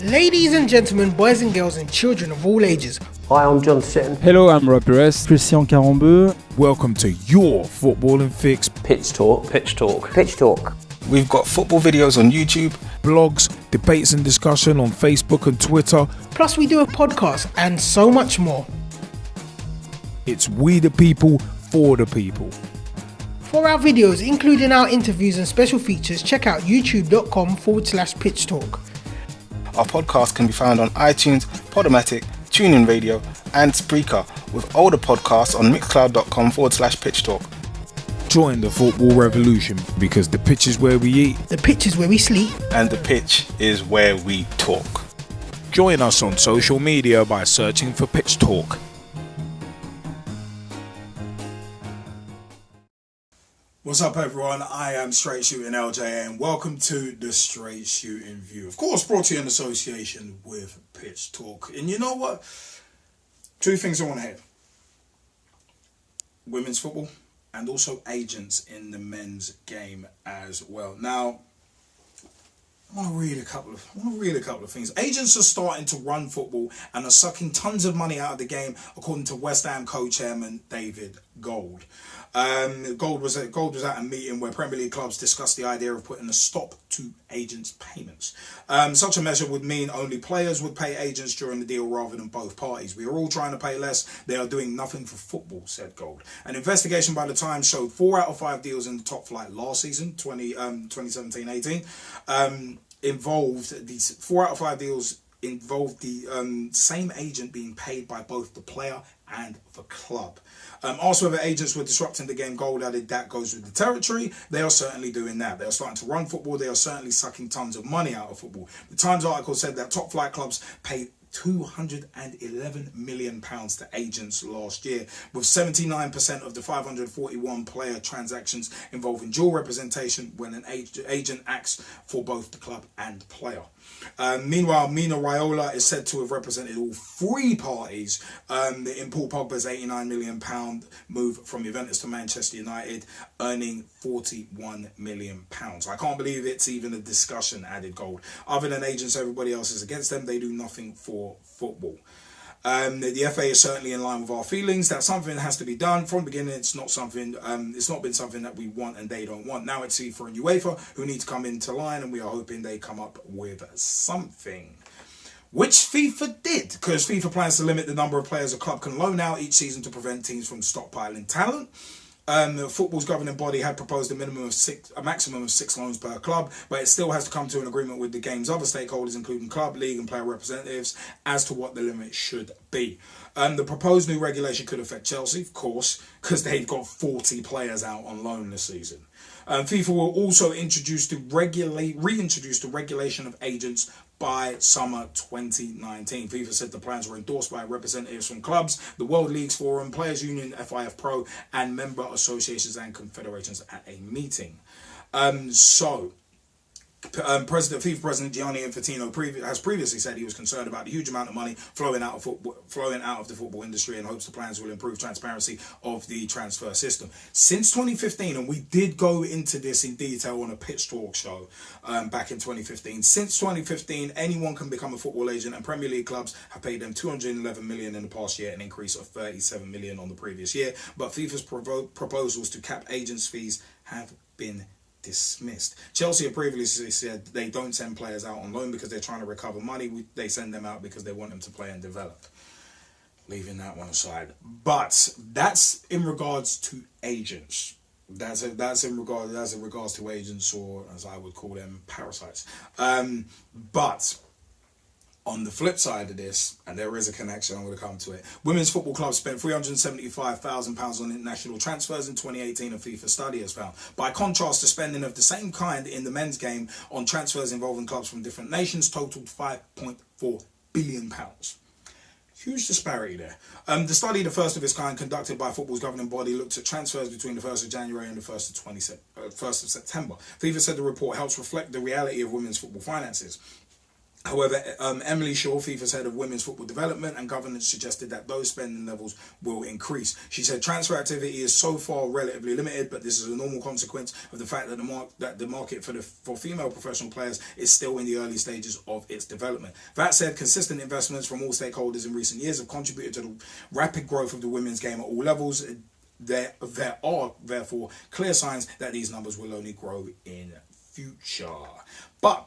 Ladies and gentlemen, boys and girls and children of all ages. Hi, I'm John Sitton. Hello, I'm Rob Perez. Christian Carambeu. Welcome to your footballing fix. Pitch Talk. Pitch Talk. Pitch Talk. We've got football videos on YouTube, blogs, debates and discussion on Facebook and Twitter. Plus we do a podcast and so much more. It's we the people, for the people. For our videos, including our interviews and special features, check out youtube.com/pitch talk. Our podcast can be found on iTunes, Podomatic, TuneIn Radio and Spreaker, with older podcasts on mixcloud.com/pitch talk. Join the football revolution, because the pitch is where we eat, The pitch is where we sleep. and the pitch is where we talk. Join us on social media by searching for Pitch Talk. What's up, everyone? I am Straight Shootin LJA and welcome to the Straight Shootin View. Of course, brought to you in association with Pitch Talk. And you know what? Two things I want to hit. Women's football and also agents in the men's game as well. Now, I want to read a couple of things. Agents are starting to run football and are sucking tons of money out of the game, according to West Ham co-chairman David Gold. Gold was at a meeting where Premier League clubs discussed the idea of putting a stop to agents' payments. Such a measure would mean only players would pay agents during the deal rather than both parties. We are all trying to pay less. They are doing nothing for football, said Gold. An investigation by the Times showed 4 out of 5 deals in the top flight last season, 2017-18, involved these 4 out of 5 deals involved the same agent being paid by both the player and the club. Also, whether agents were disrupting the game, Gold added that goes with the territory. They are certainly doing that. They are starting to run football. They are certainly sucking tons of money out of football. The Times article said that top flight clubs paid £211 million to agents last year, with 79% of the 541 player transactions involving dual representation when an agent acts for both the club and player. Meanwhile, Mina Raiola is said to have represented all 3 parties in Paul Pogba's £89 million move from Juventus to Manchester United, earning £41 million. I can't believe it's even a discussion, added Gold. Other than agents, everybody else is against them. They do nothing for football. The FA is certainly in line with our feelings that something has to be done. From the beginning, it's not been something that we want and they don't want. Now it's FIFA and UEFA who need to come into line, and we are hoping they come up with something. Which FIFA did, because FIFA plans to limit the number of players a club can loan out each season to prevent teams from stockpiling talent. Football's governing body had proposed a maximum of 6 loans per club, but it still has to come to an agreement with the game's other stakeholders, including club, league and player representatives, as to what the limit should be. The proposed new regulation could affect Chelsea, of course, because they've got 40 players out on loan this season. FIFA will also reintroduce the regulation of agents by summer 2019. FIFA said the plans were endorsed by representatives from clubs, the World Leagues Forum, Players Union, FIF Pro, and member associations and confederations at a meeting. FIFA President Gianni Infantino has previously said he was concerned about the huge amount of money flowing out of the football industry, and hopes the plans will improve transparency of the transfer system. Since 2015, and we did go into this in detail on a Pitch Talk show back in 2015. Since 2015, anyone can become a football agent, and Premier League clubs have paid them $211 million in the past year, an increase of $37 million on the previous year. But FIFA's proposals to cap agents' fees have been dismissed. Chelsea have previously said they don't send players out on loan because they're trying to recover money. They send them out because they want them to play and develop. Leaving that one aside. But that's in regards to agents. That's in regards to agents, or as I would call them, parasites. But on the flip side of this, and there is a connection, I'm going to come to it. Women's football clubs spent £375,000 on international transfers in 2018, a FIFA study has found. By contrast, the spending of the same kind in the men's game on transfers involving clubs from different nations totaled £5.4 billion. Huge disparity there. The study, the first of its kind, conducted by football's governing body, looked at transfers between the 1st of January and the 1st of September. FIFA said the report helps reflect the reality of women's football finances. However, Emily Shaw, FIFA's head of women's football development and governance, suggested that those spending levels will increase. She said transfer activity is so far relatively limited, but this is a normal consequence of the fact that the market for female professional players is still in the early stages of its development. That said, consistent investments from all stakeholders in recent years have contributed to the rapid growth of the women's game at all levels. There are therefore clear signs that these numbers will only grow in future. But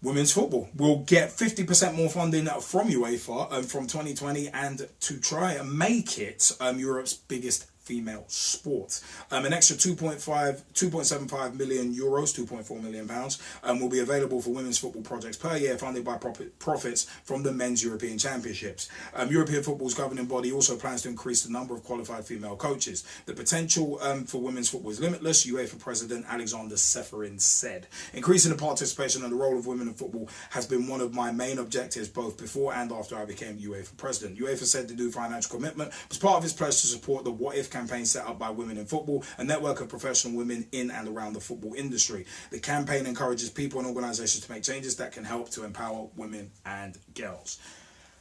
women's football will get 50% more funding from UEFA from 2020 and to try and make it Europe's biggest female sport. An extra 2.75 million euros, 2.4 million pounds, will be available for women's football projects per year, funded by profits from the Men's European Championships. European football's governing body also plans to increase the number of qualified female coaches. The potential for women's football is limitless, UEFA President Alexander Seferin said. Increasing the participation and the role of women in football has been one of my main objectives both before and after I became UEFA President. UEFA said the new financial commitment was part of its pledge to support the What If campaign set up by Women in Football, a network of professional women in and around the football industry. The campaign encourages people and organisations to make changes that can help to empower women and girls.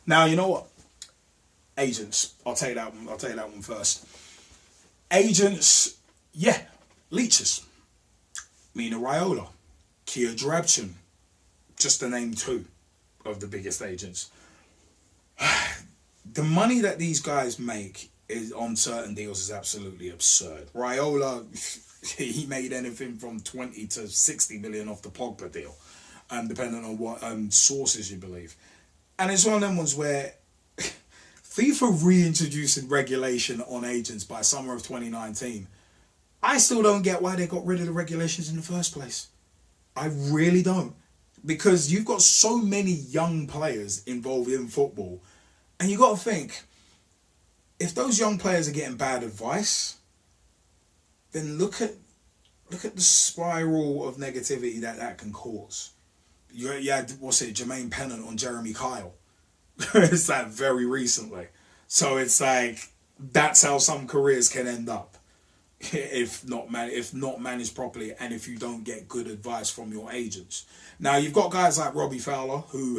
Now, you know what? Agents. I'll tell you that one first. Agents, yeah, leeches. Mina Raiola, Kia Drabchin, just to name two of the biggest agents. The money that these guys make is on certain deals is absolutely absurd. Raiola, he made anything from 20 to 60 million off the Pogba deal, depending on what sources you believe. And it's one of them ones where FIFA reintroducing regulation on agents by summer of 2019. I still don't get why they got rid of the regulations in the first place. I really don't. Because you've got so many young players involved in football, and you got to think, if those young players are getting bad advice, then look at the spiral of negativity that can cause. You had, Jermaine Pennant on Jeremy Kyle. It's like very recently. So it's like, that's how some careers can end up. If not managed properly, and if you don't get good advice from your agents. Now you've got guys like Robbie Fowler, who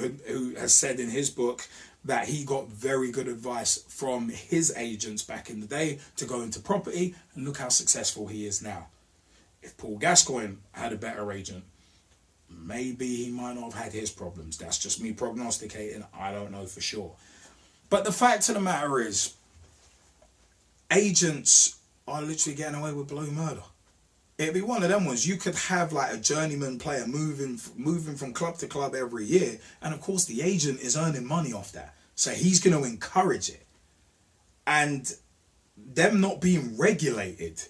has said in his book that he got very good advice from his agents back in the day to go into property, and look how successful he is now. If Paul Gascoigne had a better agent, maybe he might not have had his problems. That's just me prognosticating. I don't know for sure. But the fact of the matter is, agents are literally getting away with blue murder. It'd be one of them ones. You could have like a journeyman player moving from club to club every year, and of course the agent is earning money off that, so he's going to encourage it. And them not being regulated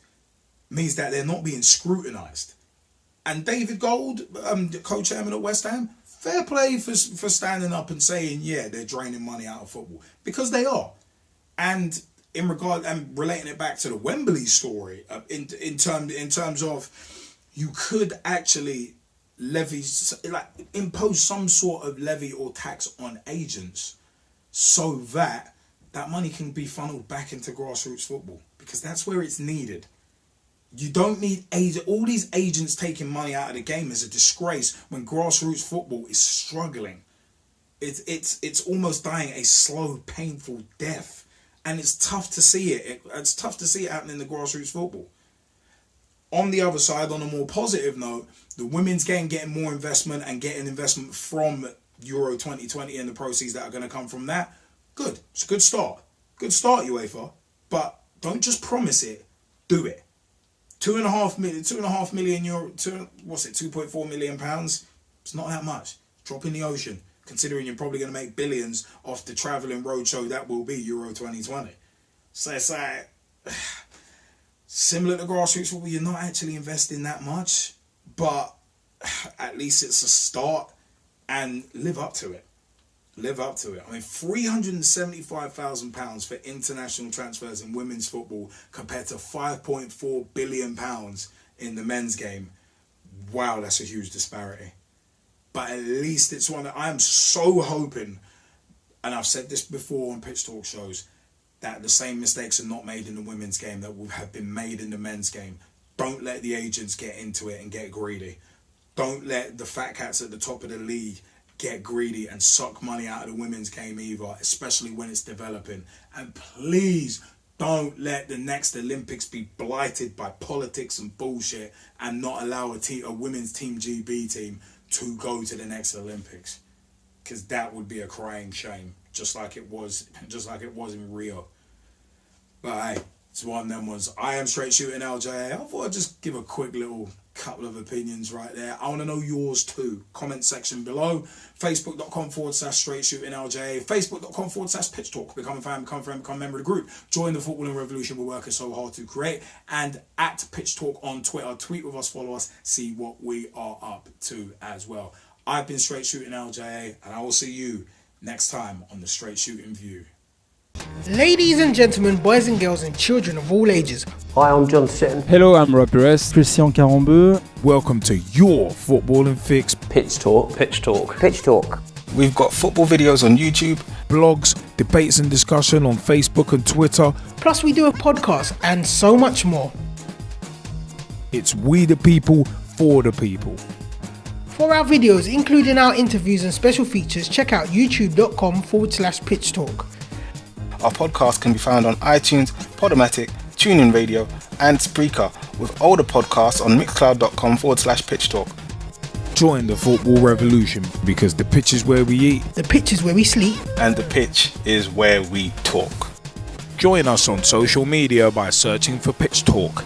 means that they're not being scrutinised. And David Gold, the co-chairman at West Ham, fair play for standing up and saying, yeah, they're draining money out of football, because they are. And in regard and relating it back to the Wembley story, in terms of, you could actually impose some sort of levy or tax on agents, so that money can be funneled back into grassroots football, because that's where it's needed. You don't need all these agents taking money out of the game is a disgrace when grassroots football is struggling. It's almost dying a slow, painful death. And it's tough to see it. It's tough to see it happening in the grassroots football. On the other side, on a more positive note, the women's game getting more investment and getting investment from Euro 2020 and the proceeds that are going to come from that. Good. It's a good start. Good start, UEFA. But don't just promise it. Do it. 2.5 million euro. 2.4 million pounds. It's not that much. Drop in the ocean, considering you're probably going to make billions off the travelling roadshow that will be Euro 2020. So it's like, similar to grassroots football, you're not actually investing that much, but at least it's a start, and live up to it. Live up to it. I mean, £375,000 for international transfers in women's football compared to £5.4 billion in the men's game. Wow, that's a huge disparity. But at least it's one that I'm so hoping, and I've said this before on Pitch Talk shows, that the same mistakes are not made in the women's game that will have been made in the men's game. Don't let the agents get into it and get greedy. Don't let the fat cats at the top of the league get greedy and suck money out of the women's game either, especially when it's developing. And please don't let the next Olympics be blighted by politics and bullshit and not allow a women's Team GB team to go to the next Olympics, because that would be a crying shame, just like it was in Rio. But hey, it's one of them ones. I am Straight Shootin LJA. I thought I'd just give a quick little couple of opinions right there. I want to know yours too. Comment section below. Facebook.com/Straight Shootin LJA. Facebook.com/Pitch Talk. Become a fan, become a friend, become a member of the group. Join the footballing revolution we're working so hard to create. And at Pitch Talk on Twitter. Tweet with us, follow us, see what we are up to as well. I've been Straight Shootin LJA, and I will see you next time on the Straight Shootin View. Ladies and gentlemen, boys and girls, and children of all ages, Hi, I'm John Sitton. Hello, I'm Rob Perez. Christian Carambeu. Welcome to your footballing fix. Pitch Talk. Pitch Talk. Pitch Talk. We've got football videos on YouTube, blogs, debates and discussion on Facebook and Twitter. plus we do a podcast and so much more. It's we the people, for the people. For our videos, including our interviews and special features, check out youtube.com/Pitch Talk. Our podcast can be found on iTunes, Podomatic, TuneIn Radio, and Spreaker, with older podcasts on mixcloud.com/Pitch Talk. Join the football revolution, because the pitch is where we eat, The pitch is where we sleep. and the pitch is where we talk. Join us on social media by searching for Pitch Talk.